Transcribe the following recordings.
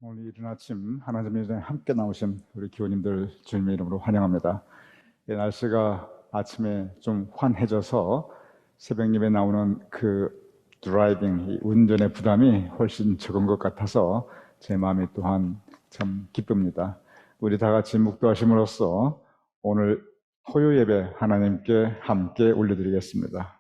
오늘 이른 아침 하나님 예전에 함께 나오신 우리 기호님들 주님의 이름으로 환영합니다. 날씨가 아침에 좀 환해져서 새벽 예배 나오는 그 드라이빙, 이 운전의 부담이 훨씬 적은 것 같아서 제 마음이 또한 참 기쁩니다. 우리 다 같이 묵도하심으로써 오늘 토요 예배 하나님께 함께 올려드리겠습니다.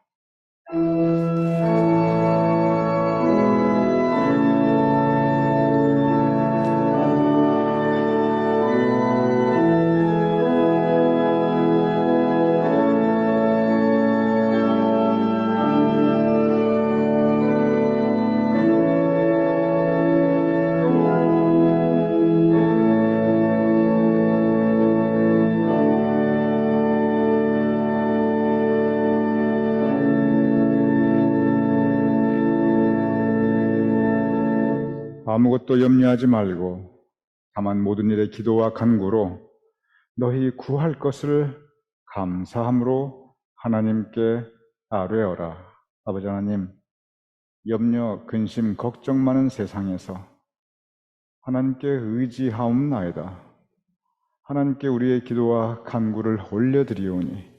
아무것도 염려하지 말고 다만 모든 일에 기도와 간구로 너희 구할 것을 감사함으로 하나님께 아뢰어라. 아버지 하나님, 염려, 근심, 걱정 많은 세상에서 하나님께 의지하옵나이다. 하나님께 우리의 기도와 간구를 올려드리오니,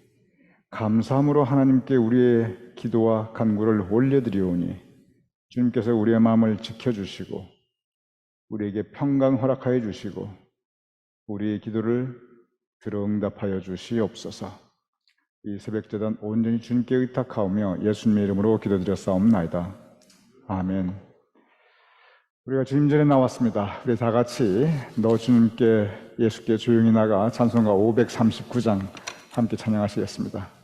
감사함으로 하나님께 우리의 기도와 간구를 올려드리오니 주님께서 우리의 마음을 지켜주시고 우리에게 평강 허락하여 주시고 우리의 기도를 들어 응답하여 주시옵소서. 이 새벽제단 온전히 주님께 의탁하오며 예수님의 이름으로 기도드렸사옵나이다. 아멘. 우리가 주님 전에 나왔습니다. 우리 다 같이 너 주님께 예수께 조용히 나가 찬송가 539장 함께 찬양하시겠습니다.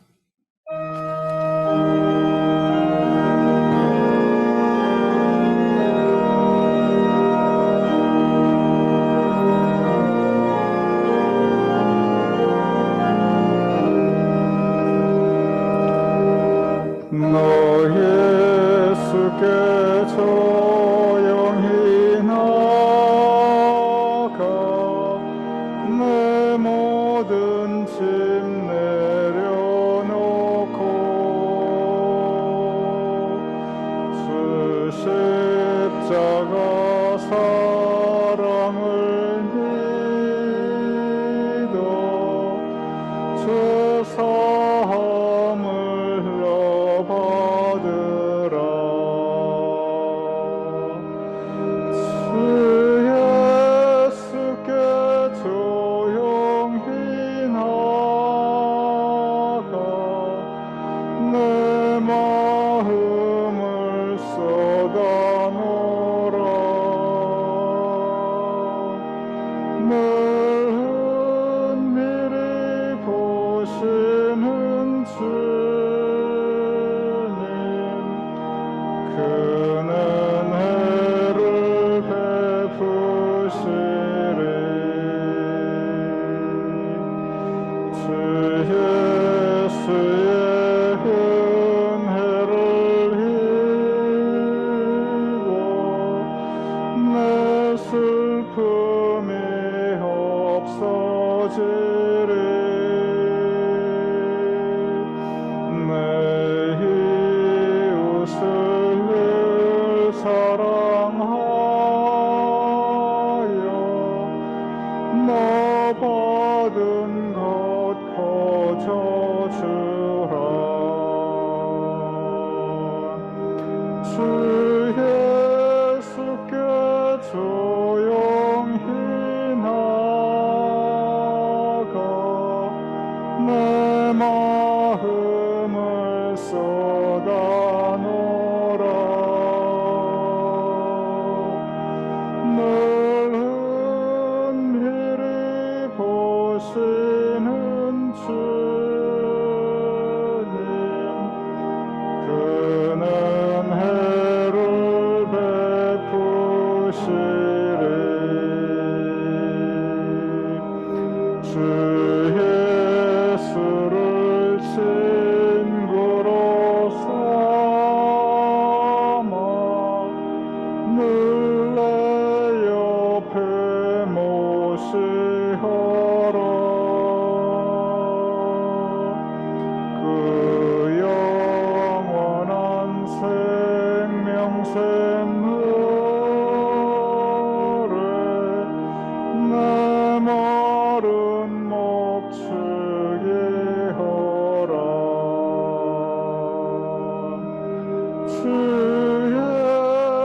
주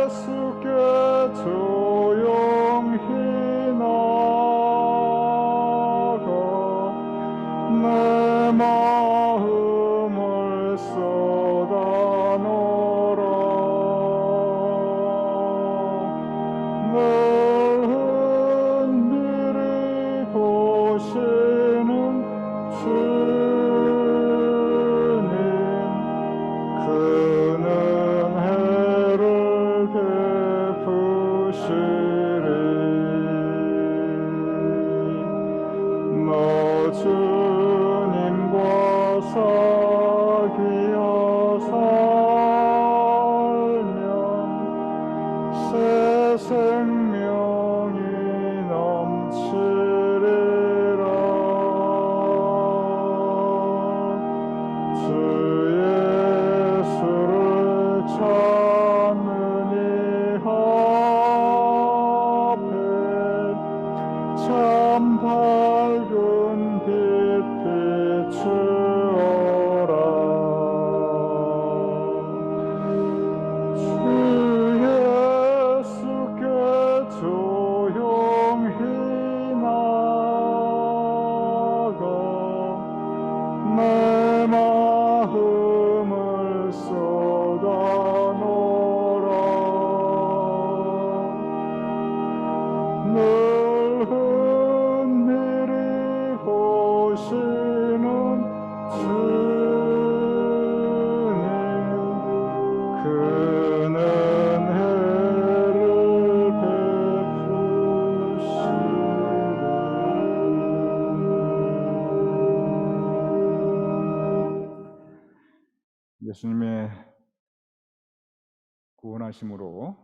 예수께 조용히 나가 내 마음을 쏟아놓으라. 늘 은밀히 보시는 주님, 그 은혜를 베푸시리. 너 주님과 사귀어 살면 새 생명이 넘치리라. 주 예수를 찾는 이 앞에 참 밝은 빛 비추어라. 주 예수께 조용히 나가 내 마음을 쏟아놓으라. 늘 은밀히 보시는 주님, 그 은혜를 베푸시리. 예수님의 구원하심으로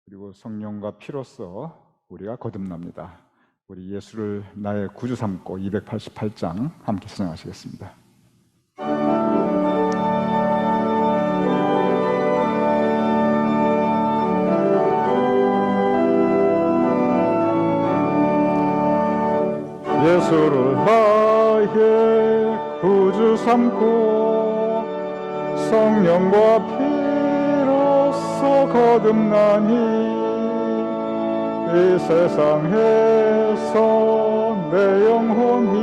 그리고 성령과 피로써 우리가 거듭납니다. 우리 예수를 나의 구주 삼고 288장 함께 찬양하시겠습니다. 예수를 나의 구주 삼고 성령과 피로써 거듭나니 이 세상에서 내 영혼이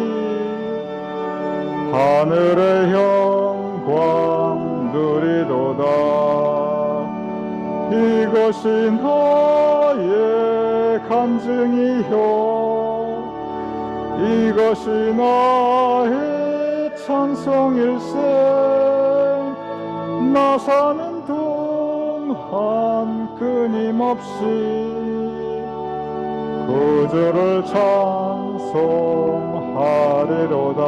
하늘의 영광 누리도다. 이것이 나의 간증이요, 이것이 나의 찬송일세. 나 사는 동안 끊임없이 구주를 찬송하리로다.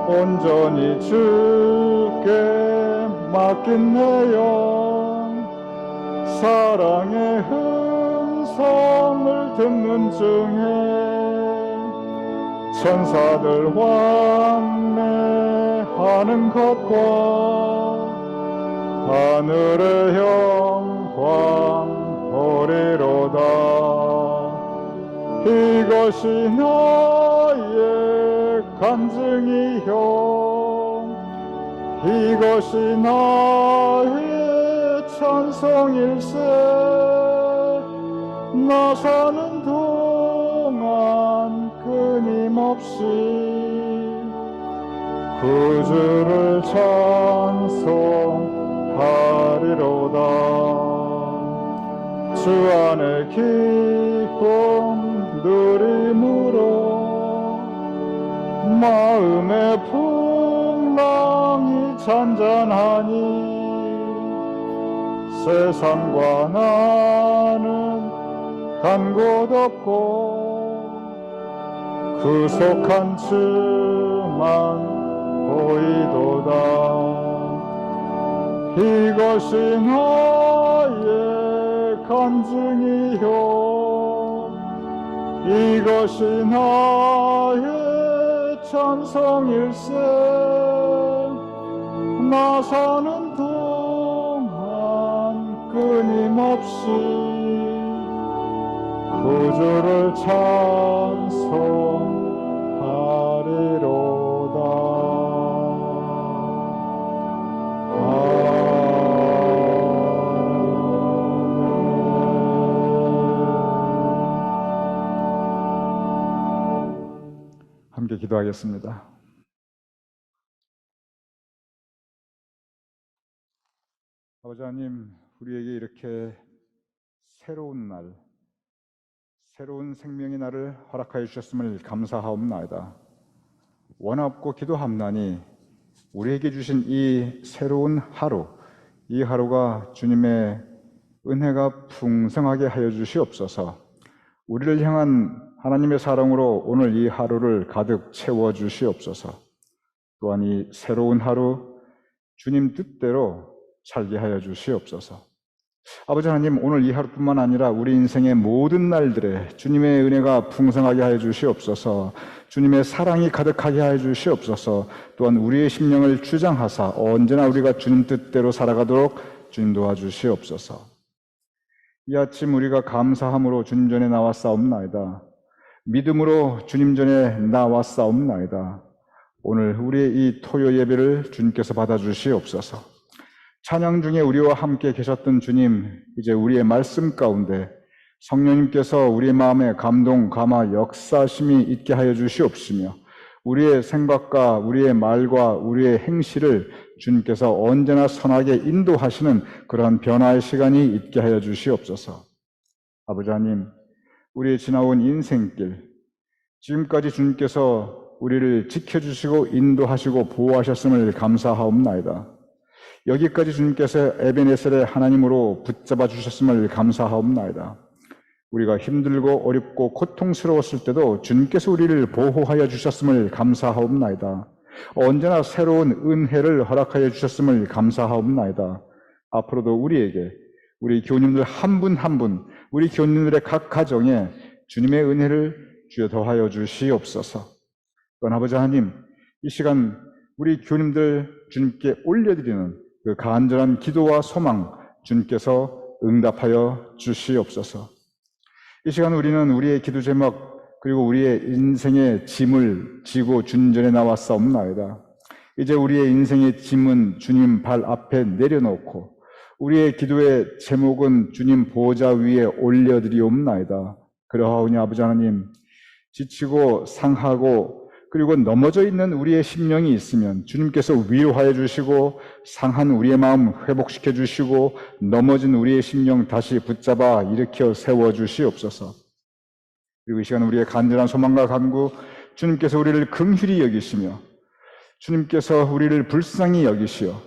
온전히 주께 맡긴 내 영, 사랑의 음성을 듣는 중에 천사들 왕래하는 것과 하늘의 영광 보리로다. 이것이 나의 간증이요, 이것이 나의 찬송일세. 나 사는 동안 끊임없이 구주를 찬송하리로다. 주 안에 기쁨 누림으로 마음의 풍랑이 잔잔하니 세상과 나는 간 곳 없고 구속한 주만 보이도다. 이것이 나의 간증이요, 이것이 나의 찬송일세. 나 사는 동안 끊임없이 구주를 찬송하리로다. 기도하겠습니다. 아버지 하나님, 우리에게 이렇게 새로운 날, 새로운 생명의 날을 허락하여 주셨음을 감사하옵나이다. 원하옵고 기도함나니 우리에게 주신 이 새로운 하루, 이 하루가 주님의 은혜가 풍성하게 하여 주시옵소서. 우리를 향한 하나님의 사랑으로 오늘 이 하루를 가득 채워 주시옵소서. 또한 이 새로운 하루 주님 뜻대로 살게 하여 주시옵소서. 아버지 하나님, 오늘 이 하루뿐만 아니라 우리 인생의 모든 날들에 주님의 은혜가 풍성하게 하여 주시옵소서. 주님의 사랑이 가득하게 하여 주시옵소서. 또한 우리의 심령을 주장하사 언제나 우리가 주님 뜻대로 살아가도록 주님 도와주시옵소서. 이 아침 우리가 감사함으로 주님 전에 나왔사옵나이다. 믿음으로 주님 전에 나왔사옵나이다. 오늘 우리의 이 토요 예배를 주님께서 받아주시옵소서. 찬양 중에 우리와 함께 계셨던 주님, 이제 우리의 말씀 가운데 성령님께서 우리의 마음에 감동, 감화, 역사심이 있게 하여 주시옵시며 우리의 생각과 우리의 말과 우리의 행실을 주님께서 언제나 선하게 인도하시는 그러한 변화의 시간이 있게 하여 주시옵소서. 아버지 하나님, 우리의 지나온 인생길, 지금까지 주님께서 우리를 지켜주시고 인도하시고 보호하셨음을 감사하옵나이다. 여기까지 주님께서 에베네셀의 하나님으로 붙잡아 주셨음을 감사하옵나이다. 우리가 힘들고 어렵고 고통스러웠을 때도 주님께서 우리를 보호하여 주셨음을 감사하옵나이다. 언제나 새로운 은혜를 허락하여 주셨음을 감사하옵나이다. 앞으로도 우리에게, 우리 교우님들 한 분 한 분, 우리 교우님들의 각 가정에 주님의 은혜를 주여 더하여 주시옵소서. 또한 아버지 하나님, 이 시간 우리 교우님들 주님께 올려드리는 그 간절한 기도와 소망 주님께서 응답하여 주시옵소서. 이 시간 우리는 우리의 기도 제목 그리고 우리의 인생의 짐을 지고 주님 전에 나왔사옵나이다. 이제 우리의 인생의 짐은 주님 발 앞에 내려놓고 우리의 기도의 제목은 주님 보좌 위에 올려드리옵나이다. 그러하오니 아버지 하나님, 지치고 상하고 그리고 넘어져 있는 우리의 심령이 있으면 주님께서 위로하여 주시고 상한 우리의 마음 회복시켜 주시고 넘어진 우리의 심령 다시 붙잡아 일으켜 세워 주시옵소서. 그리고 이 시간 우리의 간절한 소망과 간구, 주님께서 우리를 긍휼히 여기시며 주님께서 우리를 불쌍히 여기시어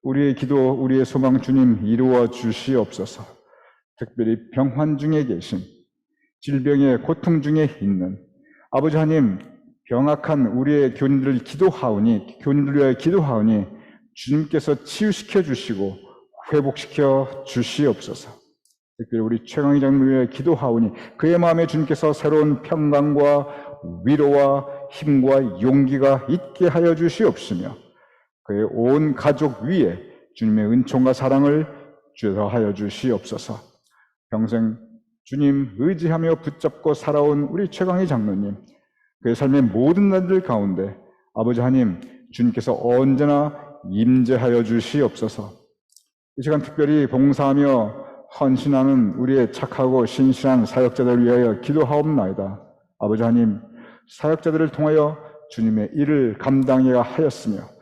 우리의 기도, 우리의 소망 주님 이루어 주시옵소서. 특별히 병환 중에 계신, 질병의 고통 중에 있는 아버지 하나님, 병악한 우리의 교인들을 교인들을 위하여 기도하오니 주님께서 치유시켜 주시고 회복시켜 주시옵소서. 특별히 우리 최강희 장로를 위하여 기도하오니 그의 마음에 주님께서 새로운 평강과 위로와 힘과 용기가 있게 하여 주시옵시며 그의 온 가족 위에 주님의 은총과 사랑을 주여하여 주시옵소서. 평생 주님 의지하며 붙잡고 살아온 우리 최강희 장로님, 그의 삶의 모든 날들 가운데 아버지 하나님, 주님께서 언제나 임재하여 주시옵소서. 이 시간 특별히 봉사하며 헌신하는 우리의 착하고 신실한 사역자들을 위하여 기도하옵나이다. 아버지 하나님, 사역자들을 통하여 주님의 일을 감당해야 하였으며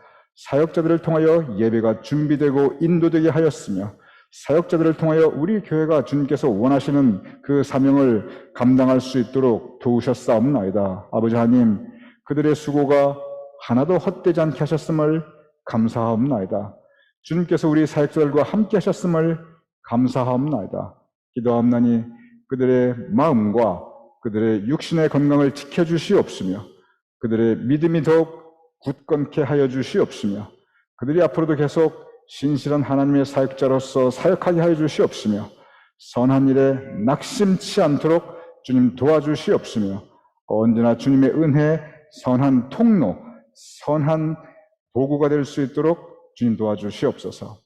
사역자들을 통하여 예배가 준비되고 인도되게 하였으며 사역자들을 통하여 우리 교회가 주님께서 원하시는 그 사명을 감당할 수 있도록 도우셨사옵나이다. 아버지 하나님, 그들의 수고가 하나도 헛되지 않게 하셨음을 감사하옵나이다. 주님께서 우리 사역자들과 함께 하셨음을 감사하옵나이다. 기도하옵나니 그들의 마음과 그들의 육신의 건강을 지켜주시옵시며 그들의 믿음이 더욱 굳건케 하여 주시옵시며 그들이 앞으로도 계속 신실한 하나님의 사역자로서 사역하게 하여 주시옵시며 선한 일에 낙심치 않도록 주님 도와주시옵시며 언제나 주님의 은혜, 선한 통로, 선한 도구가 될 수 있도록 주님 도와주시옵소서.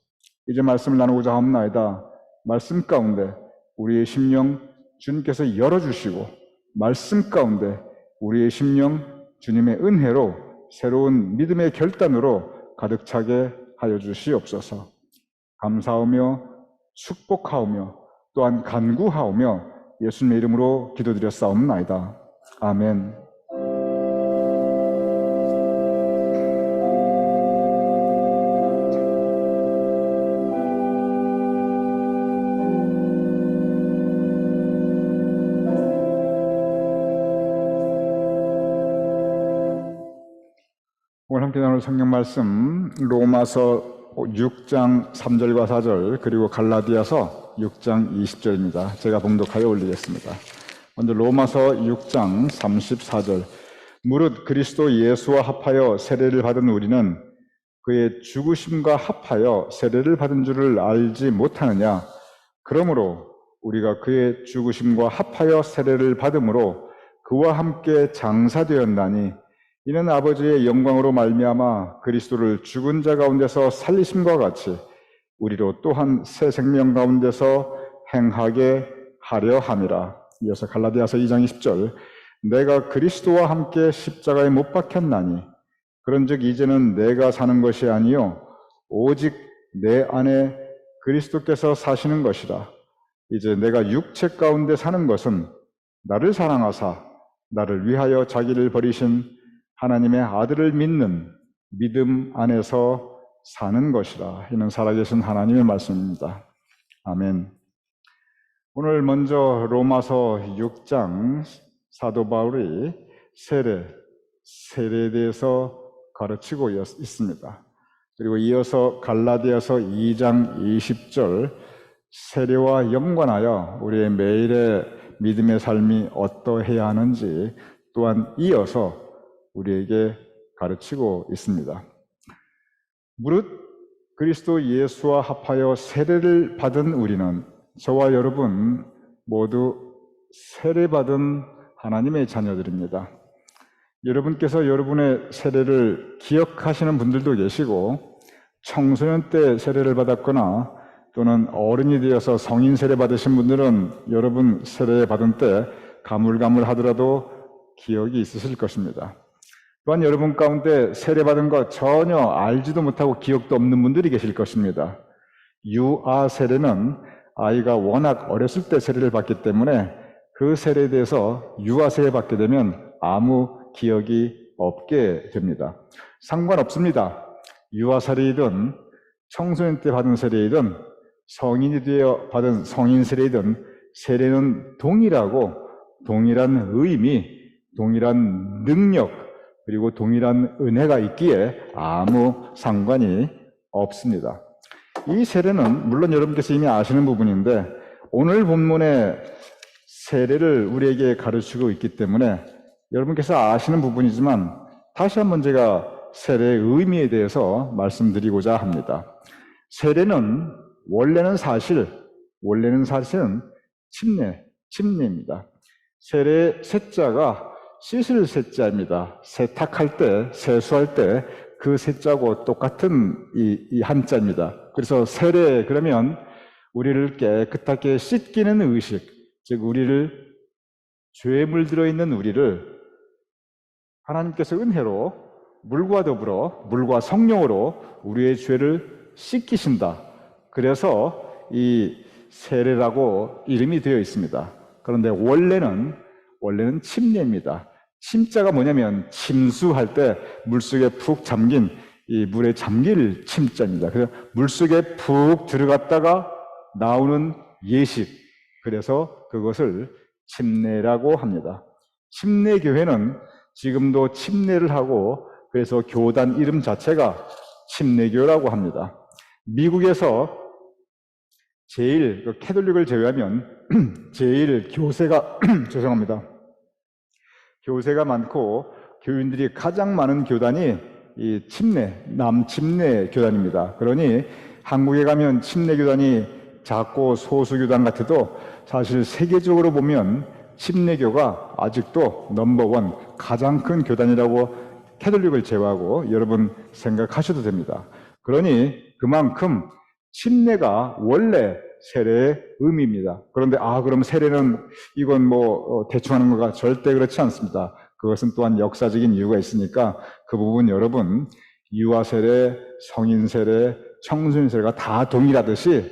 이제 말씀을 나누고자 합나이다. 말씀 가운데 우리의 심령 주님께서 열어주시고 말씀 가운데 우리의 심령 주님의 은혜로 새로운 믿음의 결단으로 가득 차게 하여 주시옵소서. 감사하며 축복하오며 또한 간구하오며 예수님의 이름으로 기도드렸사옵나이다. 아멘. 함께 나눌 성경 말씀 로마서 6장 3절과 4절 그리고 갈라디아서 6장 20절입니다. 제가 봉독하여 올리겠습니다. 먼저 로마서 6장 34절. 무릇 그리스도 예수와 합하여 세례를 받은 우리는 그의 죽으심과 합하여 세례를 받은 줄을 알지 못하느냐? 그러므로 우리가 그의 죽으심과 합하여 세례를 받음으로 그와 함께 장사되었나니 이는 아버지의 영광으로 말미암아 그리스도를 죽은 자 가운데서 살리심과 같이 우리로 또한 새 생명 가운데서 행하게 하려 함이라. 이어서 갈라디아서 2장 20절. 내가 그리스도와 함께 십자가에 못 박혔나니 그런즉 이제는 내가 사는 것이 아니요 오직 내 안에 그리스도께서 사시는 것이라. 이제 내가 육체 가운데 사는 것은 나를 사랑하사 나를 위하여 자기를 버리신 하나님의 아들을 믿는 믿음 안에서 사는 것이라. 이는 살아계신 하나님의 말씀입니다. 아멘. 오늘 먼저 로마서 6장 사도 바울이 세례에 대해서 가르치고 있습니다. 그리고 이어서 갈라디아서 2장 20절 세례와 연관하여 우리의 매일의 믿음의 삶이 어떠해야 하는지 또한 이어서 우리에게 가르치고 있습니다. 무릇 그리스도 예수와 합하여 세례를 받은 우리는 저와 여러분 모두 세례받은 하나님의 자녀들입니다. 여러분께서 여러분의 세례를 기억하시는 분들도 계시고 청소년 때 세례를 받았거나 또는 어른이 되어서 성인 세례 받으신 분들은 여러분 세례 받은 때 가물가물하더라도 기억이 있으실 것입니다. 또한 여러분 가운데 세례받은 거 전혀 알지도 못하고 기억도 없는 분들이 계실 것입니다. 유아 세례는 아이가 워낙 어렸을 때 세례를 받기 때문에 그 세례에 대해서 유아 세례 받게 되면 아무 기억이 없게 됩니다. 상관없습니다. 유아 세례이든 청소년 때 받은 세례이든 성인이 되어 받은 성인 세례이든 세례는 동일하고 동일한 의미, 동일한 능력, 그리고 동일한 은혜가 있기에 아무 상관이 없습니다. 이 세례는 물론 여러분께서 이미 아시는 부분인데 오늘 본문의 세례를 우리에게 가르치고 있기 때문에 여러분께서 아시는 부분이지만 다시 한번 제가 세례의 의미에 대해서 말씀드리고자 합니다. 세례는 원래는 사실은 침례입니다. 세례의 세자가 씻을 세자입니다. 세탁할 때, 세수할 때 그 세자고 똑같은 이 한자입니다. 그래서 세례 그러면 우리를 깨끗하게 씻기는 의식, 즉 우리를 죄에 물들어 있는 우리를 하나님께서 은혜로 물과 더불어 물과 성령으로 우리의 죄를 씻기신다. 그래서 이 세례라고 이름이 되어 있습니다. 그런데 원래는 침례입니다. 침자가 뭐냐면 침수할 때 물속에 푹 잠긴 이 물에 잠길 침자입니다. 그래서 물속에 푹 들어갔다가 나오는 예식. 그래서 그것을 침례라고 합니다. 침례교회는 지금도 침례를 하고 그래서 교단 이름 자체가 침례교라고 합니다. 미국에서 제일 캐톨릭을 제외하면 제일 교세가 교세가 많고 교인들이 가장 많은 교단이 이 남침례 교단입니다. 그러니 한국에 가면 침례 교단이 작고 소수 교단 같아도 사실 세계적으로 보면 침례교가 아직도 넘버원 가장 큰 교단이라고 캐톨릭을 제외하고 여러분 생각하셔도 됩니다. 그러니 그만큼 침례가 원래 세례의 의미입니다. 그런데 그럼 세례는 이건 대충 하는 거가 절대 그렇지 않습니다. 그것은 또한 역사적인 이유가 있으니까 그 부분 여러분 유아 세례, 성인 세례, 청소년 세례가 다 동일하듯이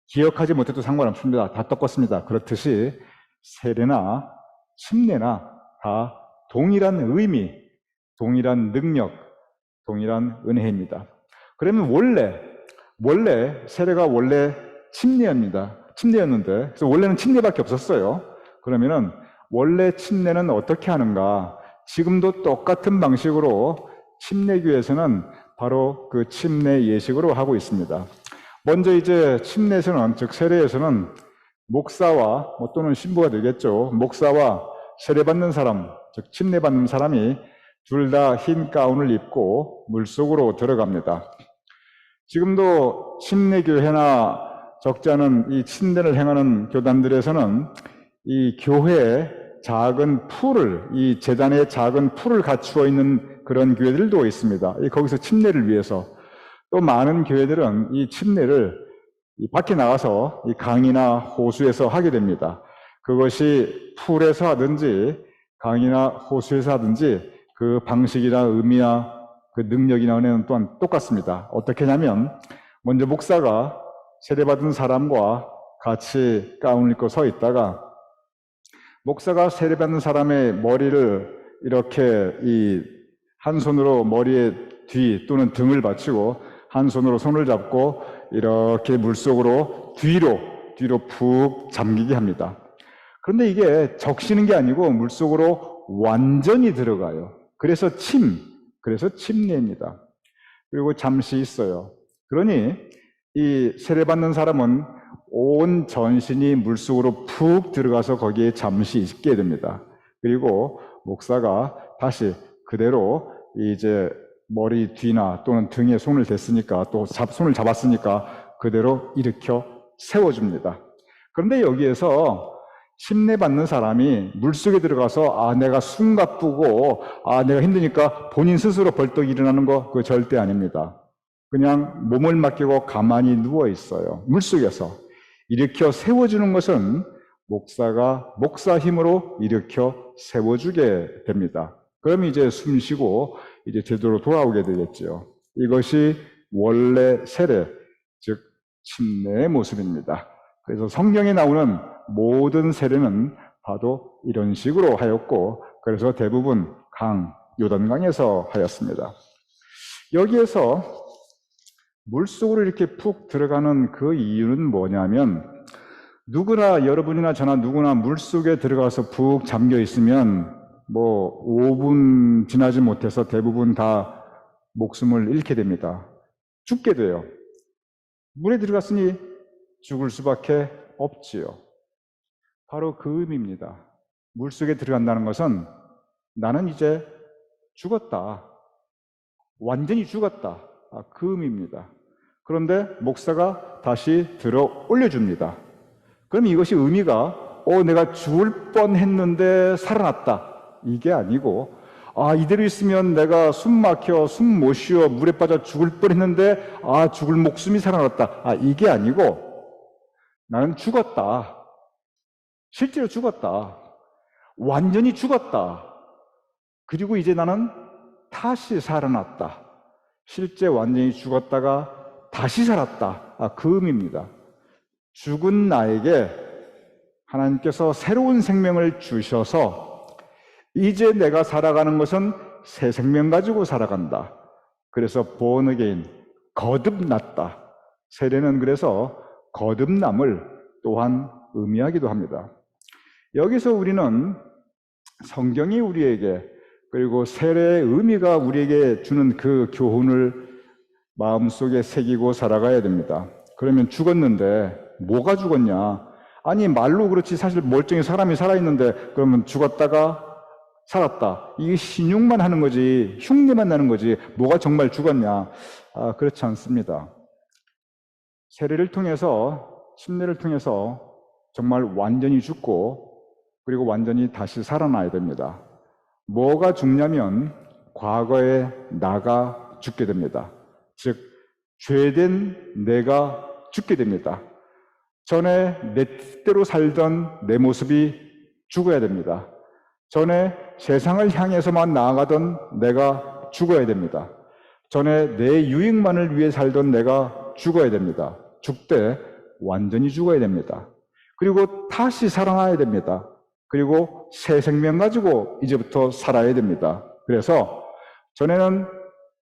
기억하지 못해도 상관없습니다. 다 똑같습니다. 그렇듯이 세례나 침례나 다 동일한 의미, 동일한 능력, 동일한 은혜입니다. 그러면 원래 세례가 원래 침례였는데 그래서 원래는 침례밖에 없었어요. 그러면은 원래 침례는 어떻게 하는가? 지금도 똑같은 방식으로 침례교에서는 바로 그 침례 예식으로 하고 있습니다. 먼저 이제 침례에서는, 즉 세례에서는 목사와 또는 신부가 되겠죠. 목사와 세례받는 사람, 즉 침례받는 사람이 둘 다 흰 가운을 입고 물속으로 들어갑니다. 지금도 침례교회나 적지 않은 이 침례를 행하는 교단들에서는 이 교회에 작은 풀을, 이 제단에 작은 풀을 갖추어 있는 그런 교회들도 있습니다. 거기서 침례를 위해서. 또 많은 교회들은 이 침례를 밖에 나가서 이 강이나 호수에서 하게 됩니다. 그것이 풀에서 하든지 강이나 호수에서 하든지 그 방식이나 의미나 그 능력이나 은혜는 또한 똑같습니다. 어떻게 하냐면 먼저 목사가 세례받은 사람과 같이 가운을 입고 서 있다가 목사가 세례받는 사람의 머리를 이렇게 한 손으로 머리의 뒤 또는 등을 받치고 한 손으로 손을 잡고 이렇게 물속으로 뒤로 푹 잠기게 합니다. 그런데 이게 적시는 게 아니고 물속으로 완전히 들어가요. 그래서 침례입니다. 그리고 잠시 있어요. 그러니 이 세례받는 사람은 온 전신이 물속으로 푹 들어가서 거기에 잠시 있게 됩니다. 그리고 목사가 다시 그대로 이제 머리 뒤나 또는 등에 손을 댔으니까 또 손을 잡았으니까 그대로 일으켜 세워줍니다. 그런데 여기에서 침례받는 사람이 물속에 들어가서 내가 숨가쁘고 내가 힘드니까 본인 스스로 벌떡 일어나는 거 그거 절대 아닙니다. 그냥 몸을 맡기고 가만히 누워 있어요. 물속에서 일으켜 세워주는 것은 목사가 목사 힘으로 일으켜 세워주게 됩니다. 그럼 이제 숨 쉬고 이제 제대로 돌아오게 되겠죠. 이것이 원래 세례, 즉 침례의 모습입니다. 그래서 성경에 나오는 모든 세례는 봐도 이런 식으로 하였고, 그래서 대부분 요단강에서 하였습니다. 여기에서 물속으로 이렇게 푹 들어가는 그 이유는 뭐냐면, 여러분이나 저나 누구나 물속에 들어가서 푹 잠겨 있으면 5분 지나지 못해서 대부분 다 목숨을 잃게 됩니다. 죽게 돼요. 물에 들어갔으니 죽을 수밖에 없지요. 바로 그 의미입니다. 물속에 들어간다는 것은 나는 이제 죽었다. 완전히 죽었다. 그 의미입니다. 그런데 목사가 다시 들어 올려줍니다. 그럼 이것이 의미가 내가 죽을 뻔했는데 살아났다. 이게 아니고 이대로 있으면 내가 숨 막혀 숨 못 쉬어 물에 빠져 죽을 뻔했는데 죽을 목숨이 살아났다. 이게 아니고 나는 죽었다. 실제로 죽었다. 완전히 죽었다. 그리고 이제 나는 다시 살아났다. 실제 완전히 죽었다가 다시 살았다. 그 의미입니다. 죽은 나에게 하나님께서 새로운 생명을 주셔서 이제 내가 살아가는 것은 새 생명 가지고 살아간다. 그래서 born again, 거듭났다. 세례는 그래서 거듭남을 또한 의미하기도 합니다. 여기서 우리는 성경이 우리에게, 그리고 세례의 의미가 우리에게 주는 그 교훈을 마음속에 새기고 살아가야 됩니다. 그러면 죽었는데 뭐가 죽었냐? 말로 그렇지 사실 멀쩡히 사람이 살아있는데 그러면 죽었다가 살았다. 이게 신용만 하는 거지, 흉내만 나는 거지, 뭐가 정말 죽었냐? 그렇지 않습니다. 세례를 통해서, 침례를 통해서 정말 완전히 죽고 그리고 완전히 다시 살아나야 됩니다. 뭐가 죽냐면 과거에 나가 죽게 됩니다. 즉 죄된 내가 죽게 됩니다. 전에 내 뜻대로 살던 내 모습이 죽어야 됩니다. 전에 세상을 향해서만 나아가던 내가 죽어야 됩니다. 전에 내 유익만을 위해 살던 내가 죽어야 됩니다. 죽되 완전히 죽어야 됩니다. 그리고 다시 살아나야 됩니다. 그리고 새 생명 가지고 이제부터 살아야 됩니다. 그래서 전에는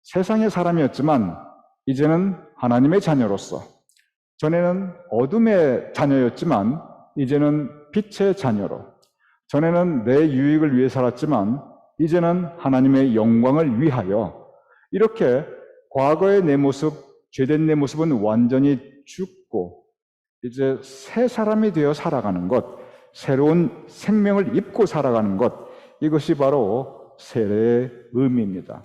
세상의 사람이었지만 이제는 하나님의 자녀로서, 전에는 어둠의 자녀였지만 이제는 빛의 자녀로, 전에는 내 유익을 위해 살았지만 이제는 하나님의 영광을 위하여, 이렇게 과거의 내 모습, 죄된 내 모습은 완전히 죽고 이제 새 사람이 되어 살아가는 것, 새로운 생명을 입고 살아가는 것, 이것이 바로 세례의 의미입니다.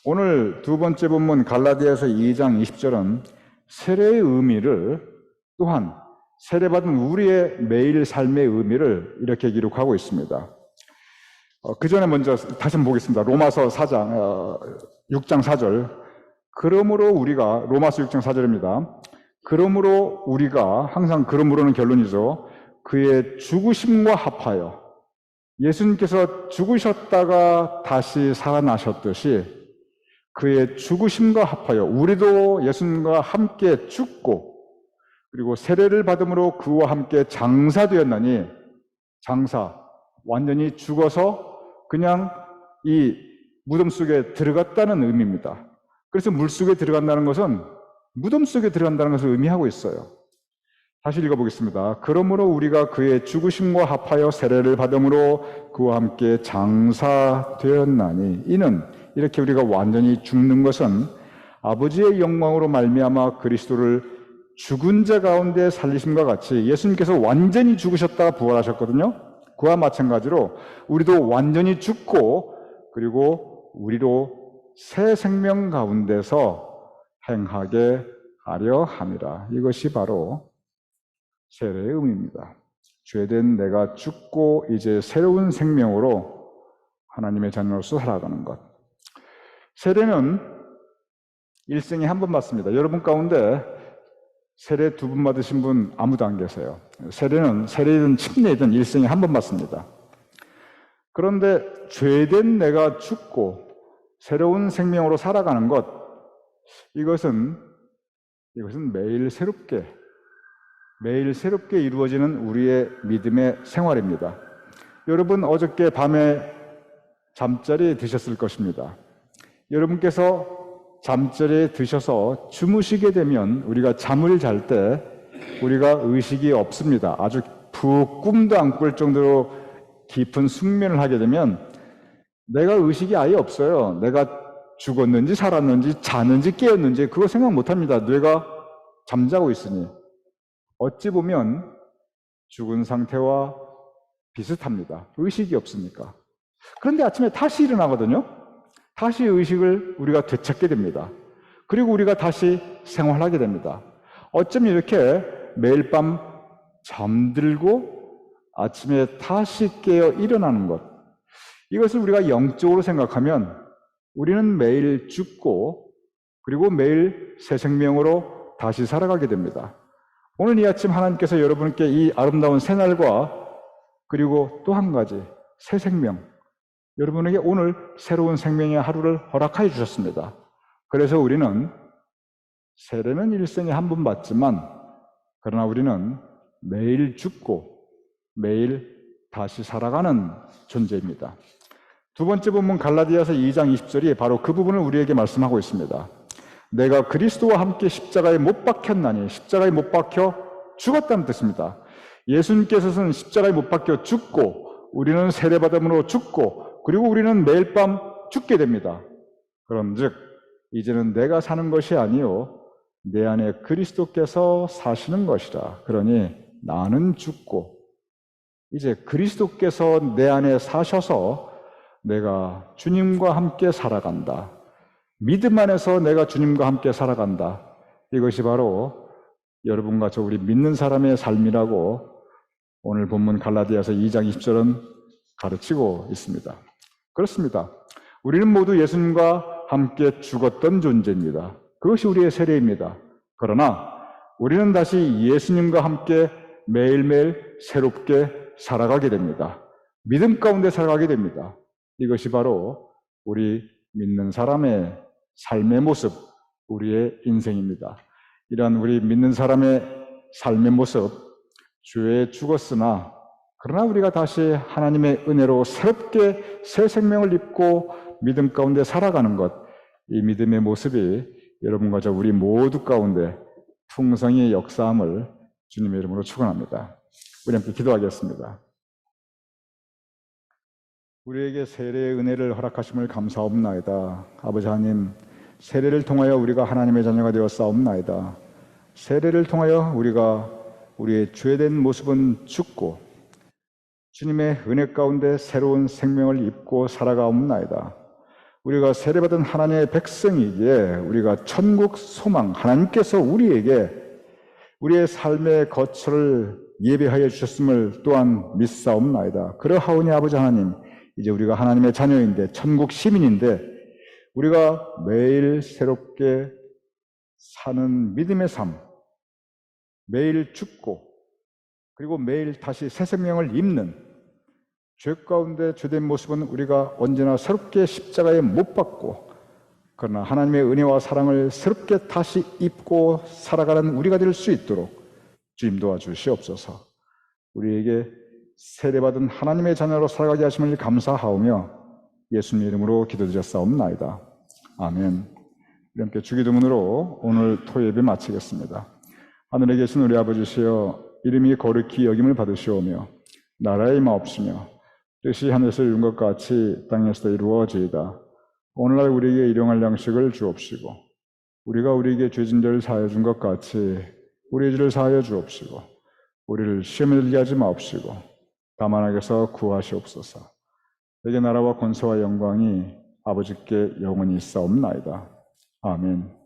오늘 두 번째 본문 갈라디아서 2장 20절은 세례의 의미를 또한 세례받은 우리의 매일 삶의 의미를 이렇게 기록하고 있습니다. 그 전에 먼저 다시 한번 보겠습니다. 로마서 6장 4절. 그러므로 우리가, 로마서 6장 4절입니다. 그러므로 우리가, 항상 그러므로는 결론이죠. 그의 죽으심과 합하여 예수님께서 죽으셨다가 다시 살아나셨듯이 그의 죽으심과 합하여 우리도 예수님과 함께 죽고 그리고 세례를 받음으로 그와 함께 장사되었나니, 장사, 완전히 죽어서 그냥 이 무덤 속에 들어갔다는 의미입니다. 그래서 물 속에 들어간다는 것은 무덤 속에 들어간다는 것을 의미하고 있어요. 다시 읽어보겠습니다. 그러므로 우리가 그의 죽으심과 합하여 세례를 받음으로 그와 함께 장사되었나니, 이는 이렇게 우리가 완전히 죽는 것은 아버지의 영광으로 말미암아 그리스도를 죽은 자 가운데 살리심과 같이 예수님께서 완전히 죽으셨다가 부활하셨거든요. 그와 마찬가지로 우리도 완전히 죽고 그리고 우리도 새 생명 가운데서 행하게 하려 함이라. 이것이 바로 세례의 의미입니다. 죄된 내가 죽고 이제 새로운 생명으로 하나님의 자녀로서 살아가는 것. 세례는 일생에 한 번 받습니다. 여러분 가운데 세례 2번 받으신 분 아무도 안 계세요. 세례는 세례든 침례든 일생에 한 번 받습니다. 그런데 죄된 내가 죽고 새로운 생명으로 살아가는 것, 이것은 매일 새롭게 이루어지는 우리의 믿음의 생활입니다. 여러분 어저께 밤에 잠자리에 드셨을 것입니다. 여러분께서 잠자리에 드셔서 주무시게 되면 우리가 잠을 잘 때 우리가 의식이 없습니다. 아주 푹 꿈도 안 꿀 정도로 깊은 숙면을 하게 되면 내가 의식이 아예 없어요. 내가 죽었는지 살았는지 자는지 깨었는지 그거 생각 못합니다. 뇌가 잠자고 있으니. 어찌 보면 죽은 상태와 비슷합니다. 의식이 없으니까. 그런데 아침에 다시 일어나거든요. 다시 의식을 우리가 되찾게 됩니다. 그리고 우리가 다시 생활하게 됩니다. 어쩜 이렇게 매일 밤 잠들고 아침에 다시 깨어 일어나는 것, 이것을 우리가 영적으로 생각하면 우리는 매일 죽고 그리고 매일 새 생명으로 다시 살아가게 됩니다. 오늘 이 아침 하나님께서 여러분께 이 아름다운 새날과 그리고 또 한 가지 새 생명, 여러분에게 오늘 새로운 생명의 하루를 허락하여 주셨습니다. 그래서 우리는 세례는 일생에 한 번 받지만 그러나 우리는 매일 죽고 매일 다시 살아가는 존재입니다. 두 번째 본문 갈라디아서 2장 20절이 바로 그 부분을 우리에게 말씀하고 있습니다. 내가 그리스도와 함께 십자가에 못 박혔나니, 십자가에 못 박혀 죽었다는 뜻입니다. 예수님께서는 십자가에 못 박혀 죽고 우리는 세례받음으로 죽고 그리고 우리는 매일 밤 죽게 됩니다. 그런즉 이제는 내가 사는 것이 아니요 내 안에 그리스도께서 사시는 것이라. 그러니 나는 죽고 이제 그리스도께서 내 안에 사셔서 내가 주님과 함께 살아간다. 믿음 안에서 내가 주님과 함께 살아간다. 이것이 바로 여러분과 저 우리 믿는 사람의 삶이라고 오늘 본문 갈라디아서 2장 20절은 가르치고 있습니다. 그렇습니다. 우리는 모두 예수님과 함께 죽었던 존재입니다. 그것이 우리의 세례입니다. 그러나 우리는 다시 예수님과 함께 매일매일 새롭게 살아가게 됩니다. 믿음 가운데 살아가게 됩니다. 이것이 바로 우리 믿는 사람의 삶의 모습, 우리의 인생입니다. 이러한 우리 믿는 사람의 삶의 모습, 죄에 죽었으나 그러나 우리가 다시 하나님의 은혜로 새롭게 새 생명을 입고 믿음 가운데 살아가는 것, 이 믿음의 모습이 여러분과 저 우리 모두 가운데 풍성히 역사함을 주님의 이름으로 축원합니다. 우리 함께 기도하겠습니다. 우리에게 세례의 은혜를 허락하심을 감사옵나이다. 아버지 하나님, 세례를 통하여 우리가 하나님의 자녀가 되었사옵나이다. 세례를 통하여 우리가 우리의 죄된 모습은 죽고 주님의 은혜 가운데 새로운 생명을 입고 살아가옵나이다. 우리가 세례받은 하나님의 백성이기에 우리가 천국 소망, 하나님께서 우리에게 우리의 삶의 거처를 예배하여 주셨음을 또한 믿사옵나이다. 그러하오니 아버지 하나님, 이제 우리가 하나님의 자녀인데 천국 시민인데 우리가 매일 새롭게 사는 믿음의 삶, 매일 죽고 그리고 매일 다시 새 생명을 입는 죄 가운데 죄된 모습은 우리가 언제나 새롭게 십자가에 못 박고 그러나 하나님의 은혜와 사랑을 새롭게 다시 입고 살아가는 우리가 될 수 있도록 주님 도와주시옵소서. 우리에게 세례받은 하나님의 자녀로 살아가게 하심을 감사하오며 예수님 이름으로 기도드렸사옵나이다. 아멘. 우리 함께 주기도문으로 오늘 토예배 마치겠습니다. 하늘에 계신 우리 아버지시여, 이름이 거룩히 여김을 받으시오며 나라의 임하옵시며 뜻이 하늘에서 이룬 것 같이 땅에서도 이루어지이다. 오늘날 우리에게 일용할 양식을 주옵시고 우리가 우리에게 죄진 자를 사하여 준 것 같이 우리의 죄를 사하여 주옵시고 우리를 시험에 들게 하지 마옵시고 다만 악에서 구하시옵소서. 내게 나라와 권세와 영광이 아버지께 영원히 있사옵나이다. 아멘.